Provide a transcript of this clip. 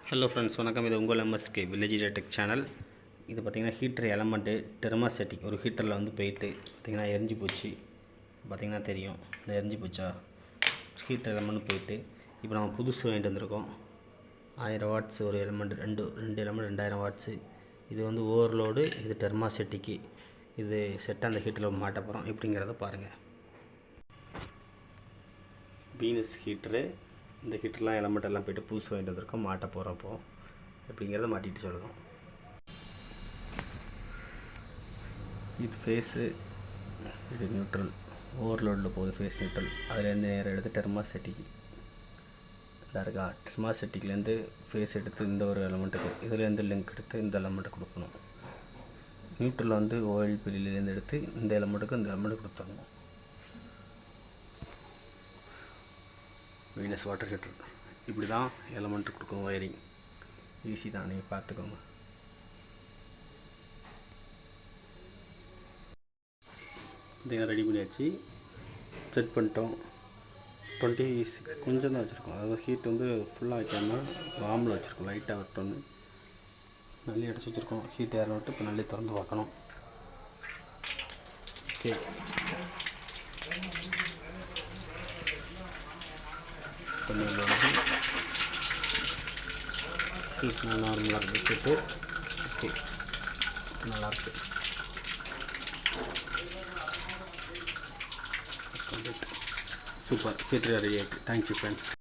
Hello friends, வணக்கம். இது உங்கள் எம்எஸ்கே வில்லேஜ் டெக் சேனல். இது பார்த்திங்கன்னா ஹீட்டர் எலமெண்ட்டு தெர்மாசெட்டிக் ஒரு ஹீட்டரில் வந்து போயிட்டு பார்த்திங்கன்னா எரிஞ்சு போச்சு. பார்த்திங்கன்னா தெரியும், இந்த எரிஞ்சு போச்சா ஹீட்டர் எலமெண்ட் போயிட்டு இப்போ நம்ம புதுசு வாங்கிட்டு வந்திருக்கோம். 1000 வாட்ஸ் ஒரு எலமெண்ட், ரெண்டு எலமெண்ட் 2000 வாட்ஸு. இது வந்து ஓவர்லோடு, இது தெர்மாசெட்டிக்கு. இது செட்டாக அந்த ஹீட்டரில் மாட்ட போகிறோம். எப்படிங்கிறத பாருங்கள். வீனஸ் ஹீட்டரு, இந்த ஹீட்டர்லாம் எலமெண்ட் எல்லாம் போய்ட்டு புதுசு வாங்கிட்டு வந்திருக்கோம். மாட்ட போகிறப்போ எப்படிங்கிறத மாட்டிட்டு சொல்லுவோம். இது ஃபேஸு, இது நியூட்ரல். ஓவர்லோடில் போகுது ஃபேஸ் நியூட்ரல். அதுலேருந்து நேரம் எடுத்து தெர்மாசெட்டிக் இதாக இருக்கா. தெர்மாசெட்டிக்லேருந்து ஃபேஸ் எடுத்து இந்த ஒரு எலமெண்ட்டுக்கு, இதுலேருந்து லிங்க் எடுத்து இந்த எலமெண்ட்டை கொடுக்கணும். நியூட்ரலில் வந்து ஓஎல்பிலேருந்து எடுத்து இந்த எலமெண்ட்டுக்கு இந்த எலமெண்ட்டு கொடுத்துடணும். வீனஸ் வாட்டர் ஹீட்டர் இப்படி தான் எலமெண்ட் கொடுக்கணும். வயரிங் ஈஸி தான், நீங்கள் பார்த்துக்கோங்க. இதை ரெடி பண்ணியாச்சு, செட் பண்ணிட்டோம். 26 கொஞ்சம் தான் வச்சுருக்கோம். அதாவது ஹீட் வந்து ஃபுல்லாக வைக்காமல் வார்மில் வச்சுருக்கோம். லைட்டாக விட்டோன்னு நல்லி அடைச்சி வச்சுருக்கோம். ஹீட் ஏற விட்டு இப்போ நல்லி திறந்து பார்க்கணும். ஓகே, தண்ணியில் வந்து ஹீட் நார்மலாக இருக்குது. ஓகே, நல்லாயிருக்கு. சூப்பர், ஹீட்டர் ரெடி ஆகிட்டு. Thank you friends.